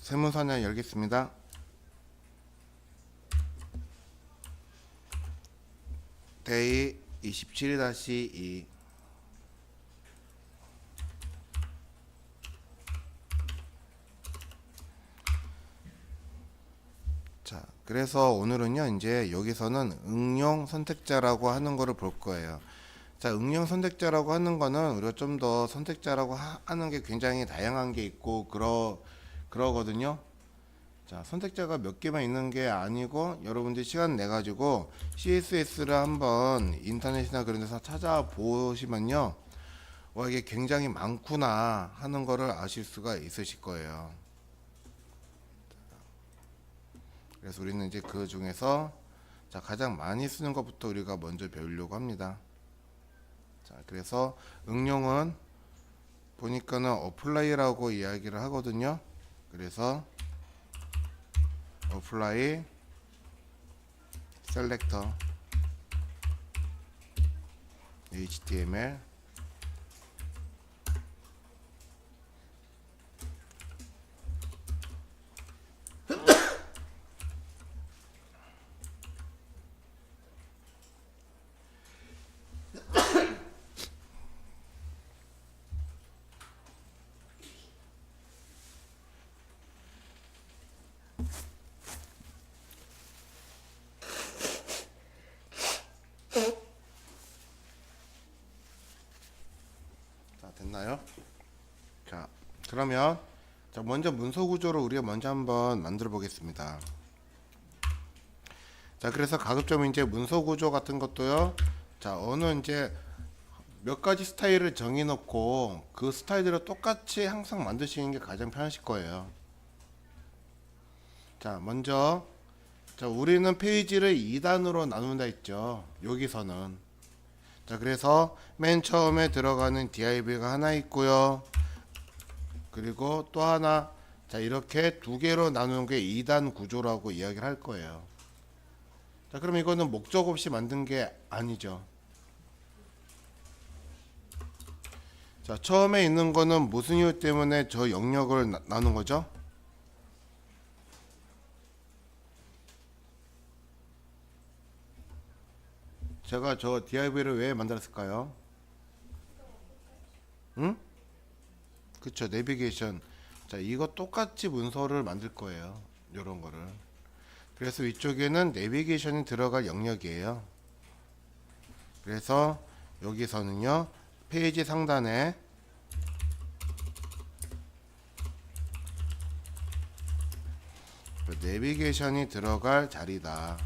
세무사냥 열겠습니다. 데이 27-2. 자, 그래서 오늘은요, 이제 여기서는 응용 선택자라고 하는 거를 볼 거예요. 자, 응용 선택자라고 하는 거는 우리가 좀 더 선택자라고 하는 게 굉장히 다양한 게 있고 그러거든요. 자, 선택자가 몇 개만 있는 게 아니고 여러분들이 시간 내 가지고 CSS를 한번 인터넷이나 그런 데서 찾아보시면요, 와, 이게 굉장히 많구나 하는 거를 아실 수가 있으실 거예요. 그래서 우리는 이제 그 중에서 자, 가장 많이 쓰는 것부터 우리가 먼저 배우려고 합니다. 자, 그래서 응용은 보니까는 어플라이라고 이야기를 하거든요. 그래서 어플라이 셀렉터 HTML 자, 됐나요? 자, 그러면 자, 먼저 문서 구조를 우리가 먼저 한번 만들어 보겠습니다. 자, 그래서 가급적 이제 문서 구조 같은 것도요, 자, 어느 이제 몇 가지 스타일을 정해 놓고 그 스타일대로 똑같이 항상 만드시는 게 가장 편하실 거예요. 자, 먼저 자, 우리는 페이지를 2단으로 나눈다 했죠. 여기서는. 자, 그래서 맨 처음에 들어가는 div가 하나 있고요. 그리고 또 하나, 자, 이렇게 두 개로 나누는 게 2단 구조라고 이야기를 할 거예요. 자, 그럼 이거는 목적 없이 만든 게 아니죠. 자, 처음에 있는 거는 무슨 이유 때문에 저 영역을 나눈 거죠? 제가 저 div를 왜 만들었을까요? 응? 그쵸, 내비게이션. 자, 이거 똑같이 문서를 만들 거예요. 요런 거를. 그래서 위쪽에는 내비게이션이 들어갈 영역이에요. 그래서 여기서는요, 페이지 상단에 내비게이션이 들어갈 자리다.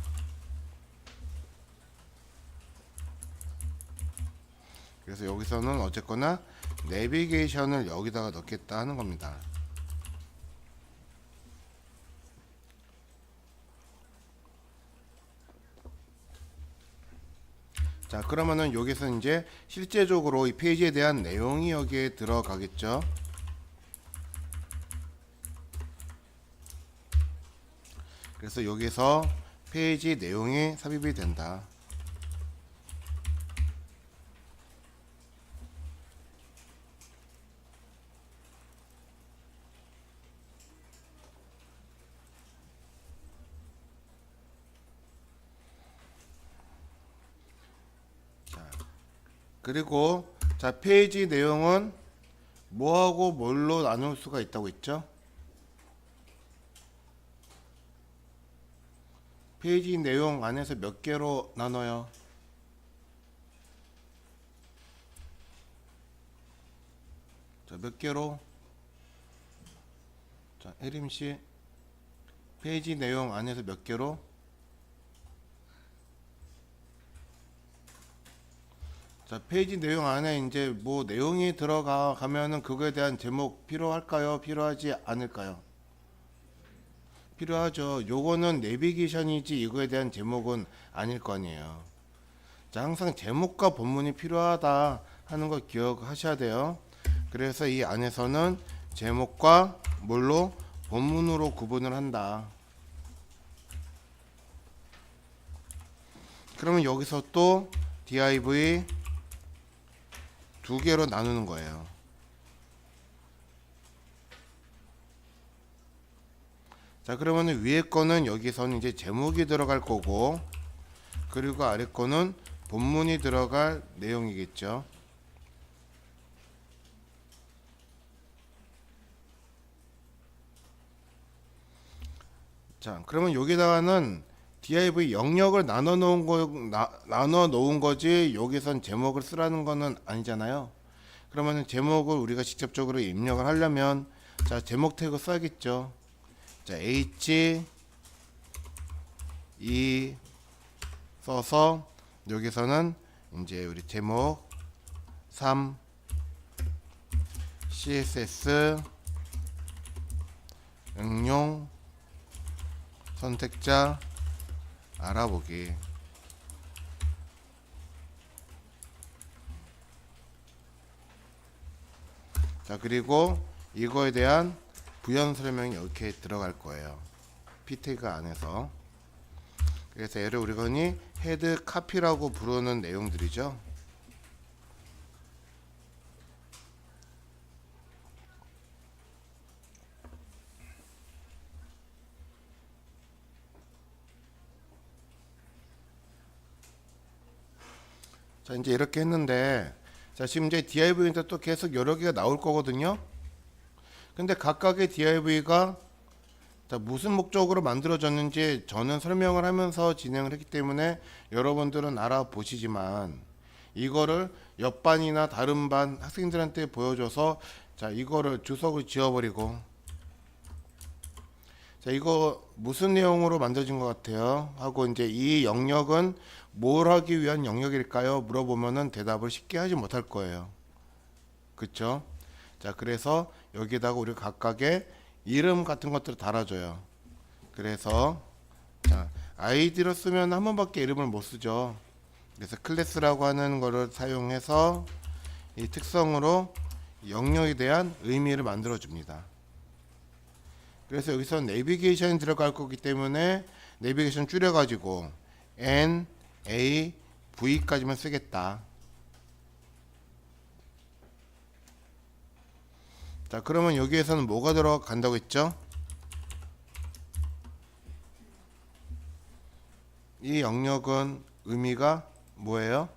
그래서 여기서는 어쨌거나 내비게이션을 여기다가 넣겠다 하는 겁니다. 자, 그러면은 여기서 이제 실제적으로 이 페이지에 대한 내용이 여기에 들어가겠죠. 그래서 여기서 페이지 내용이 삽입이 된다. 그리고 자, 페이지 내용은 뭐하고 뭘로 나눌 수가 있다고 했죠? 페이지 내용 안에서 몇 개로 나눠요? 자, 몇 개로? 자, 혜림씨, 페이지 내용 안에서 몇 개로? 자, 페이지 내용 안에 이제 뭐 내용이 들어가면은 그거에 대한 제목 필요할까요? 필요하지 않을까요? 필요하죠. 요거는 내비게이션이지 이거에 대한 제목은 아닐 거 아니에요. 자, 항상 제목과 본문이 필요하다 하는 거 기억하셔야 돼요. 그래서 이 안에서는 제목과 뭘로? 본문으로 구분을 한다. 그러면 여기서 또 div 두 개로 나누는 거예요. 자, 그러면은 위에 거는 여기서는 이제 제목이 들어갈 거고, 그리고 아래 거는 본문이 들어갈 내용이겠죠. 자, 그러면 여기다가는 div 영역을 나눠 놓은 거지, 여기선 제목을 쓰라는 거는 아니잖아요. 그러면은 제목을 우리가 직접적으로 입력을 하려면, 자, 제목 태그 써야겠죠. 자, h e 써서 여기서는 이제 우리 제목 3 css 응용 선택자 알아보기. 자, 그리고 이거에 대한 부연 설명이 이렇게 들어갈 거예요. p 태그 안에서. 그래서 얘를 우리가 흔히 헤드 카피라고 부르는 내용들이죠. 자, 이제 이렇게 했는데, 자, 지금 이제 div인데 또 계속 여러 개가 나올 거거든요. 근데 각각의 div가 무슨 목적으로 만들어졌는지 저는 설명을 하면서 진행을 했기 때문에 여러분들은 알아보시지만, 이거를 옆반이나 다른 반 학생들한테 보여줘서, 자, 이거를 주석을 지워버리고, 자, 이거 무슨 내용으로 만들어진 것 같아요? 하고 이제 이 영역은 뭘 하기 위한 영역일까요? 물어보면은 대답을 쉽게 하지 못할 거예요. 그쵸? 자, 그래서 여기다가 우리 각각의 이름 같은 것들을 달아줘요. 그래서 자, 아이디로 쓰면 한 번밖에 이름을 못 쓰죠. 그래서 클래스라고 하는 거를 사용해서 이 특성으로 영역에 대한 의미를 만들어 줍니다. 그래서 여기서 내비게이션이 들어갈 거기 때문에 내비게이션 줄여가지고 N, A, V까지만 쓰겠다. 자, 그러면 여기에서는 뭐가 들어간다고 했죠? 이 영역은 의미가 뭐예요?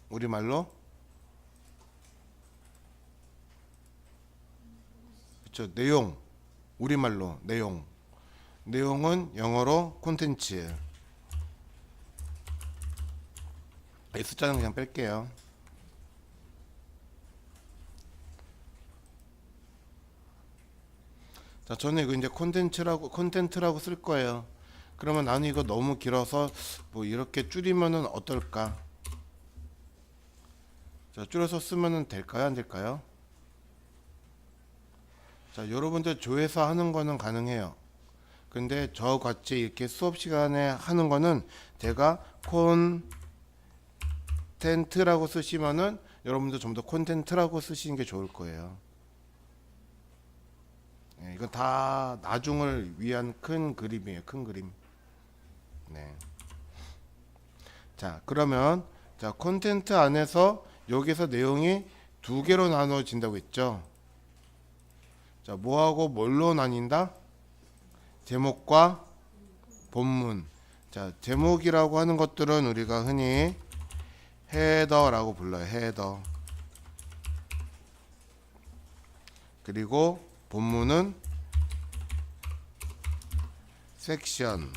우리말로? 그렇죠. 내용. 우리말로 내용. 내용은 영어로 콘텐츠. 이 숫자는 그냥 뺄게요. 자, 저는 이거 이제 콘텐트라고 쓸 거예요. 그러면 나는 이거 너무 길어서 뭐 이렇게 줄이면은 어떨까? 자, 줄여서 쓰면은 될까요? 안 될까요? 자, 여러분들 조회사 하는 거는 가능해요. 근데 저같이 이렇게 수업 시간에 하는 거는 제가 콘텐트라고 쓰시면은 여러분들 좀 더 콘텐트라고 쓰시는 게 좋을 거예요. 네, 이건 다 나중을 위한 큰 그림이에요. 큰 그림. 네. 자, 그러면 자, 콘텐트 안에서 여기서 내용이 두 개로 나눠진다고 했죠. 자, 뭐하고 뭘로 나뉜다? 제목과 본문. 자, 제목이라고 하는 것들은 우리가 흔히 헤더라고 불러요. 헤더. 그리고 본문은 섹션.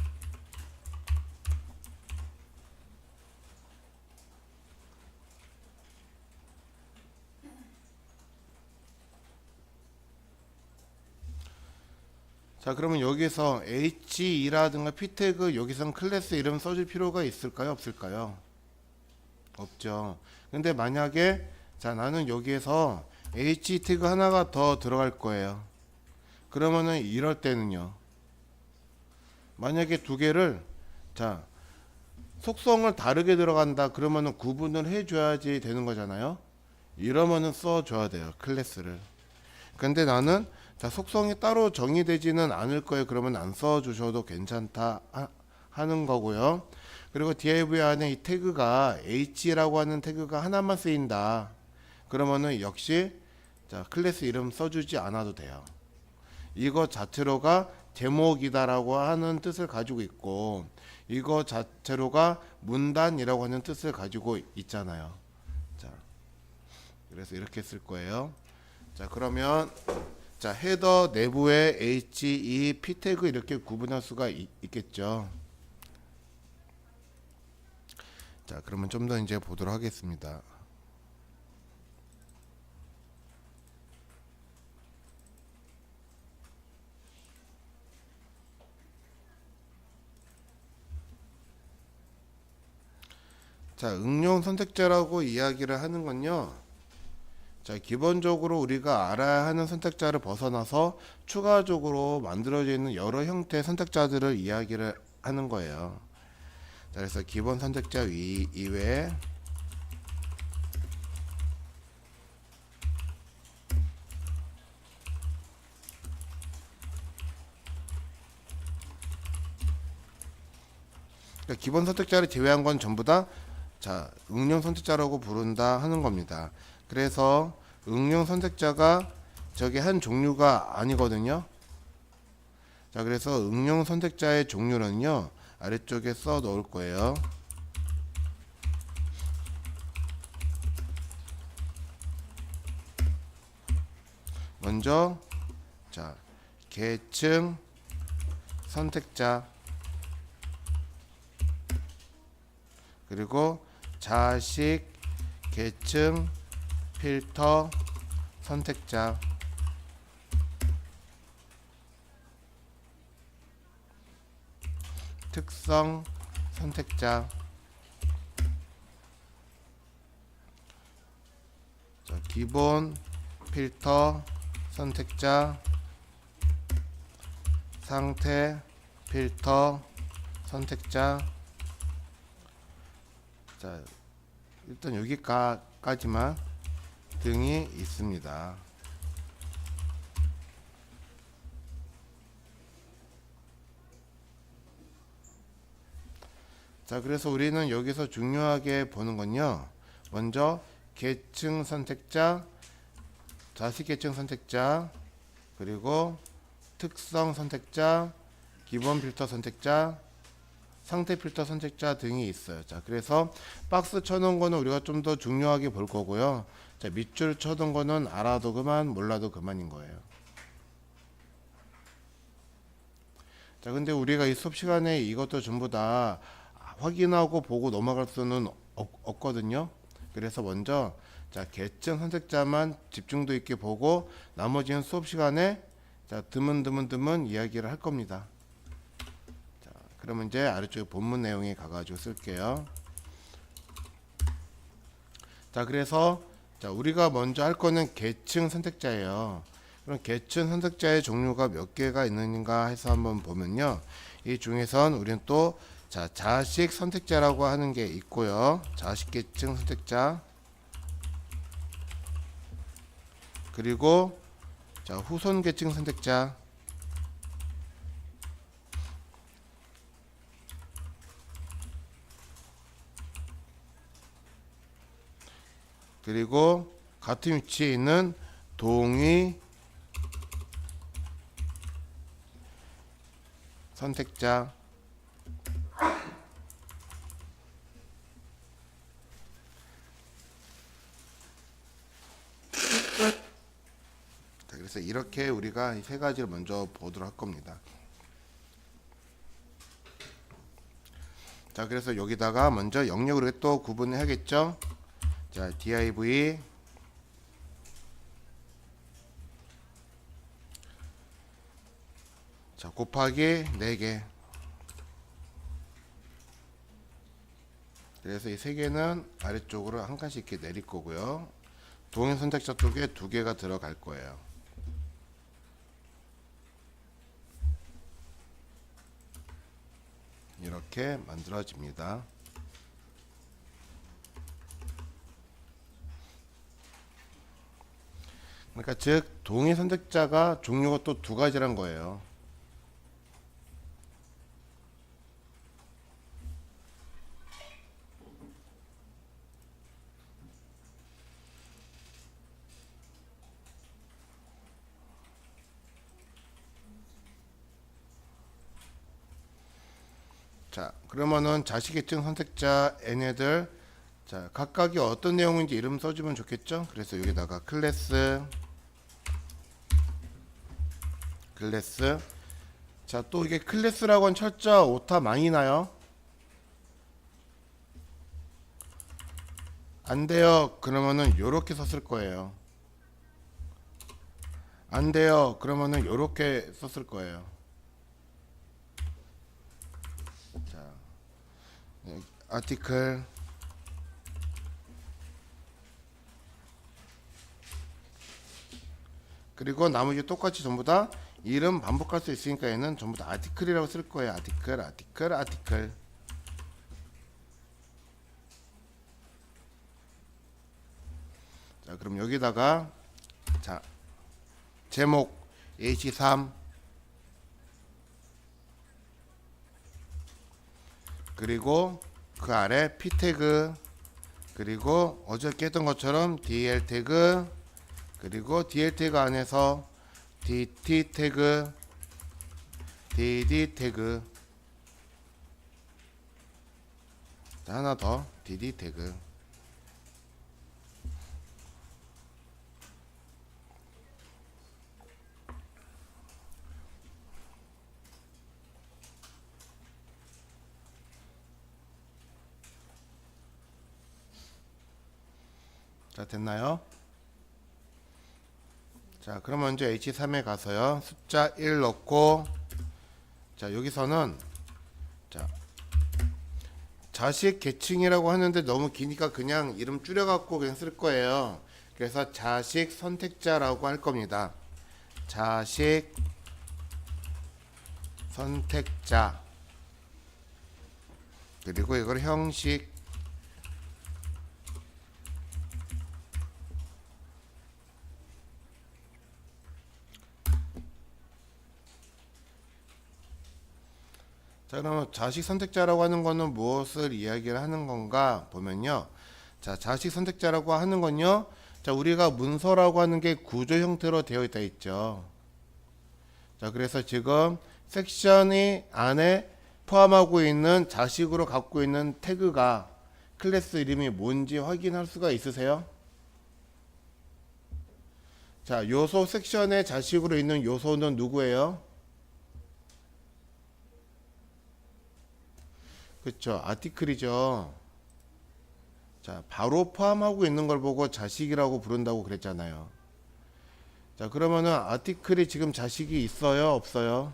자, 그러면 여기서 H2라든가 P태그 여기선 클래스 이름 써줄 필요가 있을까요? 없을까요? 없죠. 근데 만약에 자, 나는 여기에서 H 태그 하나가 더 들어갈 거예요. 그러면은 이럴 때는요. 만약에 두 개를 자, 속성을 다르게 들어간다 그러면은 구분을 해줘야지 되는 거잖아요. 이러면은 써줘야 돼요. 클래스를. 근데 나는 자, 속성이 따로 정의되지는 않을 거예요. 그러면 안 써주셔도 괜찮다 하는 거고요. 그리고 div 안에 이 태그가 h라고 하는 태그가 하나만 쓰인다. 그러면은 역시 자, 클래스 이름 써주지 않아도 돼요. 이거 자체로가 제목이다라고 하는 뜻을 가지고 있고, 이거 자체로가 문단이라고 하는 뜻을 가지고 있잖아요. 자, 그래서 이렇게 쓸 거예요. 자, 그러면 자, 헤더 내부에 HE, P 태그 이렇게 구분할 수가 있겠죠. 자, 그러면 좀 더 이제 보도록 하겠습니다. 자, 응용 선택자라고 이야기를 하는 건요. 자, 기본적으로 우리가 알아야 하는 선택자를 벗어나서 추가적으로 만들어져 있는 여러 형태의 선택자들을 이야기를 하는 거예요. 자, 그래서 기본 선택자 이외에 그러니까 기본 선택자를 제외한 건 전부 다 자, 응용 선택자라고 부른다 하는 겁니다. 그래서 응용 선택자가 저게 한 종류가 아니거든요. 자, 그래서 응용 선택자의 종류는요, 아래쪽에 써 놓을 거예요. 먼저 자, 계층 선택자, 그리고 자식 계층 필터 선택자, 특성 선택자, 자, 기본 필터 선택자, 상태 필터 선택자. 자, 일단 여기까지만 등이 있습니다. 자, 그래서 우리는 여기서 중요하게 보는 건요, 먼저 계층 선택자, 자식 계층 선택자, 그리고 특성 선택자, 기본 필터 선택자, 상태 필터 선택자 등이 있어요. 자, 그래서 박스 쳐놓은 거는 우리가 좀 더 중요하게 볼 거고요. 자, 밑줄 쳐둔 거는 알아도 그만, 몰라도 그만인 거예요. 자, 근데 우리가 이 수업 시간에 이것도 전부 다 확인하고 보고 넘어갈 수는 없거든요. 그래서 먼저 자, 계층 선택자만 집중도 있게 보고 나머지는 수업 시간에 자, 드문 이야기를 할 겁니다. 자, 그러면 이제 아래쪽에 본문 내용에 가가지고 쓸게요. 자, 그래서 자, 우리가 먼저 할 거는 계층 선택자예요. 그럼 계층 선택자의 종류가 몇 개가 있는가 해서 한번 보면요, 이 중에선 우리는 또 자, 자식 선택자라고 하는 게 있고요. 자식 계층 선택자, 그리고 자, 후손 계층 선택자, 그리고 같은 위치에 있는 동의 선택자, 자, 그래서 이렇게 우리가 이 세 가지를 먼저 보도록 할 겁니다. 자, 그래서 여기다가 먼저 영역으로 또 구분을 하겠죠. 자, div 자, 곱하기 4개. 그래서 이 3개는 아래쪽으로 한 칸씩 이렇게 내릴 거고요. 동일 선택자 쪽에 2개가 들어갈 거예요. 이렇게 만들어집니다. 그러니까 즉 동일 선택자가 종류가 또 2가지란 거예요. 자, 그러면은 자식 계층 선택자 얘네들 자, 각각이 어떤 내용인지 이름 써주면 좋겠죠? 그래서 여기다가 클래스. 자, 또 이게 클래스라고 한 철자 오타 많이 나요? 안 돼요. 그러면은 요렇게 썼을 거예요. 안 돼요. 그러면은 요렇게 썼을 거예요. 자, 아티클. 그리고 나머지 똑같이 전부 다 이름 반복할 수 있으니까 얘는 전부 다 아티클이라고 쓸 거예요. 아티클. 자, 그럼 여기다가 자, 제목 H3 그리고 그 아래 P 태그 그리고 어저께 했던 것처럼 DL 태그 그리고 DL 태그 안에서 DT 태그 DD 태그 자, 하나 더 DD 태그 자, 됐나요? 자, 그럼 먼저 H3에 가서요. 숫자 1 넣고 자, 여기서는 자, 자식 계층이라고 하는데 너무 기니까 그냥 이름 줄여 갖고 그냥 쓸 거예요. 그래서 자식 선택자라고 할 겁니다. 자식 선택자 그리고 이걸 형식 자, 그러면 자식 선택자라고 하는 거는 무엇을 이야기를 하는 건가 보면요. 자, 자식 선택자라고 하는 건요. 자, 우리가 문서라고 하는 게 구조 형태로 되어 있다 있죠. 자, 그래서 지금 섹션이 안에 포함하고 있는 자식으로 갖고 있는 태그가 클래스 이름이 뭔지 확인할 수가 있으세요? 자, 요소 섹션의 자식으로 있는 요소는 누구예요? 그쵸, 아티클이죠. 자, 바로 포함하고 있는 걸 보고 자식이라고 부른다고 그랬잖아요. 자, 그러면은 아티클이 지금 자식이 있어요, 없어요?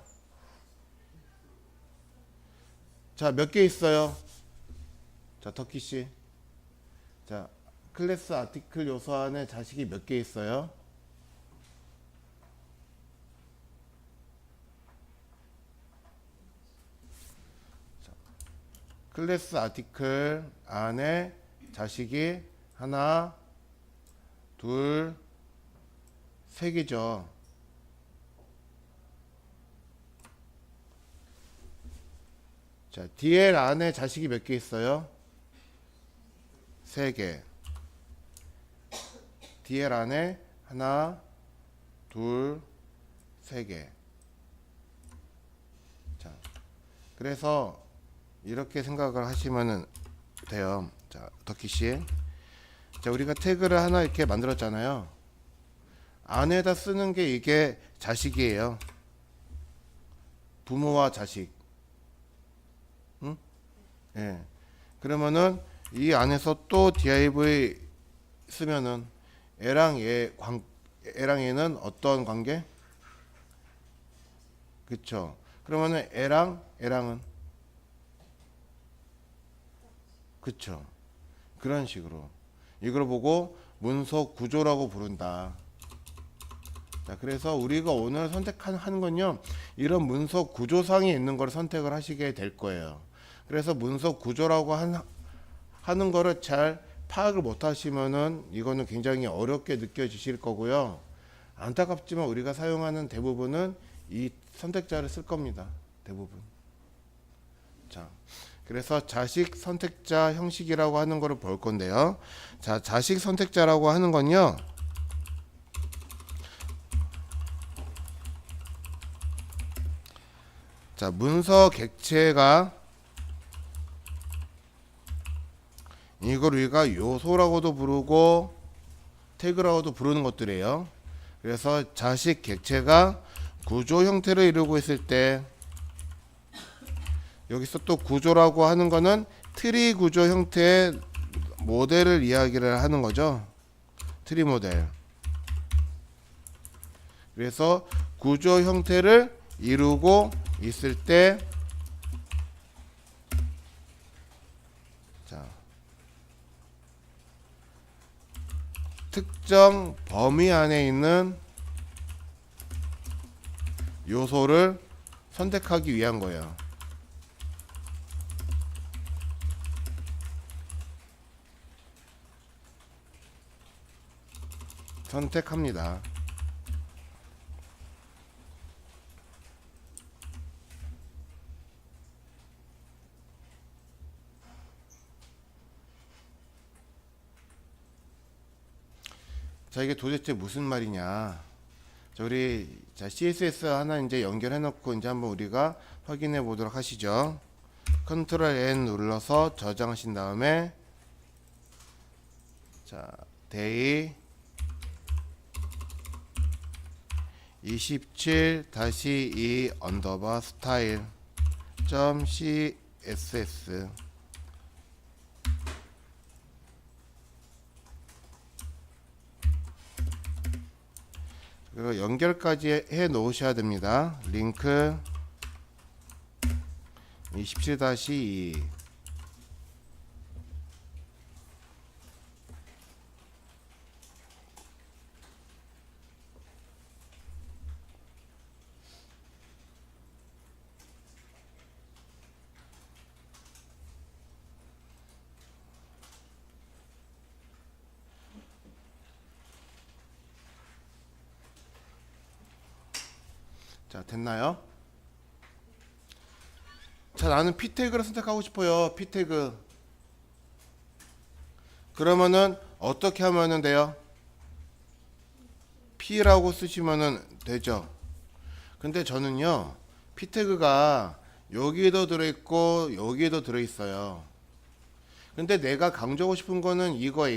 자, 몇 개 있어요? 자, 터키씨. 자, 클래스 아티클 요소 안에 자식이 몇 개 있어요? 클래스 아티클 안에 자식이 하나, 둘, 세 개죠. 자, DL 안에 자식이 몇 개 있어요? 세 개. DL 안에 하나, 둘, 세 개. 자, 그래서 이렇게 생각을 하시면 돼요. 자, 터키씨. 자, 우리가 태그를 하나 이렇게 만들었잖아요. 안에다 쓰는 게 이게 자식이에요. 부모와 자식. 응? 예. 그러면은 이 안에서 또 div 쓰면은 애랑 얘는 어떤 관계? 그쵸? 그러면은 애랑은 그쵸? 그런 식으로 이걸 보고 문서 구조라고 부른다. 자, 그래서 우리가 오늘 선택하는 건요, 이런 문서 구조상에 있는 걸 선택을 하시게 될 거예요. 그래서 문서 구조라고 하는 거를 잘 파악을 못 하시면은 이거는 굉장히 어렵게 느껴지실 거고요. 안타깝지만 우리가 사용하는 대부분은 이 선택자를 쓸 겁니다. 대부분. 자, 그래서 자식 선택자 형식이라고 하는 거를 볼 건데요. 자, 자식 선택자라고 하는 건요, 자, 문서 객체가 이걸 우리가 요소라고도 부르고 태그라고도 부르는 것들이에요. 그래서 자식 객체가 구조 형태를 이루고 있을 때, 여기서 또 구조라고 하는 거는 트리 구조 형태의 모델을 이야기를 하는 거죠. 트리 모델. 그래서 구조 형태를 이루고 있을 때, 자, 특정 범위 안에 있는 요소를 선택하기 위한 거예요. 선택합니다. 자, 이게 도대체 무슨 말이냐? 자, 우리 CSS 하나 이제 연결해 놓고 이제 한번 우리가 확인해 보도록 하시죠. 컨트롤 N 눌러서 저장하신 다음에, 자, 데이 27-2 언더바 스타일 점 CSS. 그리고 연결까지 해 놓으셔야 됩니다. 링크 27-2. 자, 됐나요? 자, 나는 P 태그를 선택하고 싶어요. P 태그. 그러면은 어떻게 하면은 돼요? P라고 쓰시면은 되죠. 근데 저는요, P 태그가 여기에도 들어있고 여기에도 들어있어요. 근데 내가 강조하고 싶은 거는 이거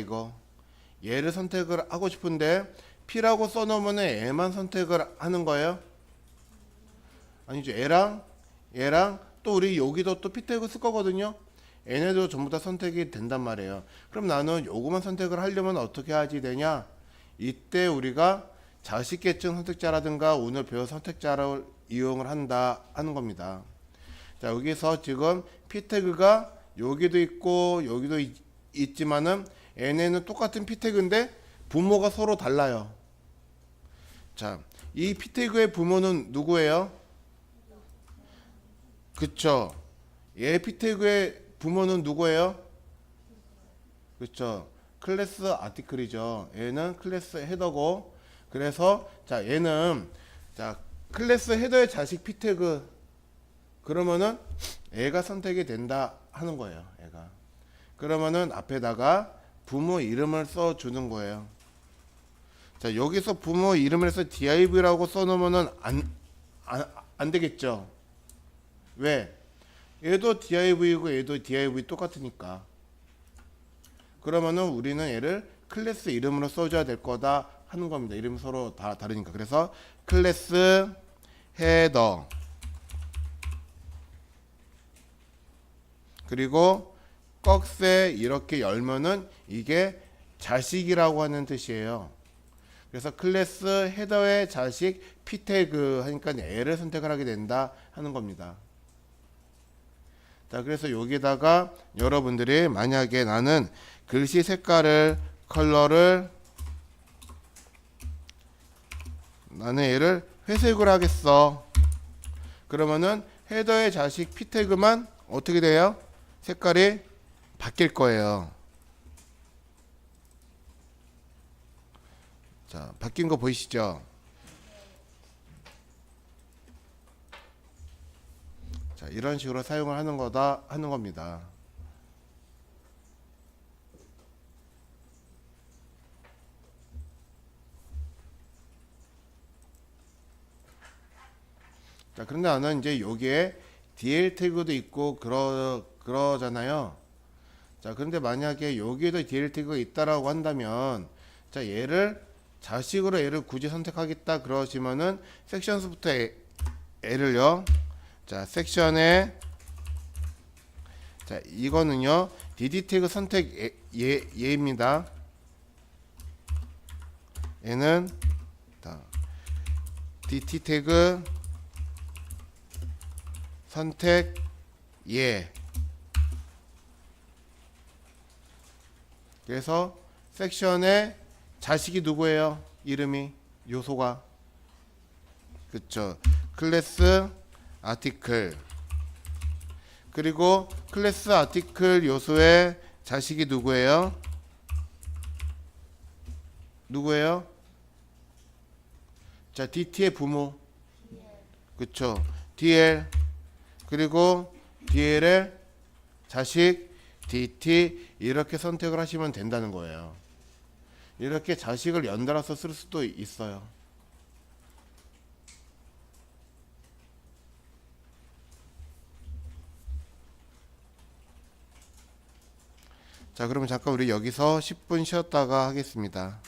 얘를 선택을 하고 싶은데 P라고 써놓으면은 얘만 선택을 하는 거예요? 아니죠. 얘랑 또 우리 여기도 또 P 태그 쓸 거거든요. 얘네도 전부 다 선택이 된단 말이에요. 그럼 나는 요거만 선택을 하려면 어떻게 하지 되냐? 이때 우리가 자식계층 선택자라든가 오늘 배울 선택자를 이용을 한다 하는 겁니다. 자, 여기서 지금 P 태그가 여기도 있고 여기도 있지만은 얘네는 똑같은 P 태그인데 부모가 서로 달라요. 자, 이 P 태그의 부모는 누구예요? 그쵸. 얘 P 태그의 부모는 누구예요? 그쵸. 클래스 아티클이죠. 얘는 클래스 헤더고, 그래서 자, 얘는 자, 클래스 헤더의 자식 P 태그. 그러면은 얘가 선택이 된다 하는 거예요. 얘가. 그러면은 앞에다가 부모 이름을 써 주는 거예요. 자, 여기서 부모 이름을 해서 div라고 써 놓으면은 안 되겠죠. 왜? 얘도 div이고 얘도 div 똑같으니까. 그러면은 우리는 얘를 클래스 이름으로 써줘야 될 거다 하는 겁니다. 이름이 서로 다 다르니까. 그래서 클래스 헤더, 그리고 꺽쇠 이렇게 열면은 이게 자식이라고 하는 뜻이에요. 그래서 클래스 헤더의 자식 P 태그 하니까 얘를 선택을 하게 된다 하는 겁니다. 자, 그래서 여기다가 여러분들이 만약에 나는 글씨 색깔을, 컬러를, 나는 얘를 회색으로 하겠어. 그러면은 헤더의 자식 P 태그만 어떻게 돼요? 색깔이 바뀔 거예요. 자, 바뀐 거 보이시죠? 자, 이런 식으로 사용을 하는 거다 하는 겁니다. 자, 그런데 나는 이제 여기에 DL 태그도 있고 그러잖아요. 자, 그런데 만약에 여기에도 DL 태그가 있다라고 한다면, 자, 얘를 굳이 선택하겠다 그러시면은 섹션스부터 L을요. 자, 섹션에, 자, 이거는요, DD 태그 선택 얘입니다. 얘는 DT 태그 선택 얘. 그래서 섹션의 자식이 누구예요? 이름이 요소가 그쵸? 클래스 아티클. 그리고 클래스 아티클 요소의 자식이 누구예요? 누구예요? 자, DT의 부모. 그쵸? DL. 그리고 DL의 자식 DT 이렇게 선택을 하시면 된다는 거예요. 이렇게 자식을 연달아서 쓸 수도 있어요. 자, 그러면 잠깐 우리 여기서 10분 쉬었다가 하겠습니다.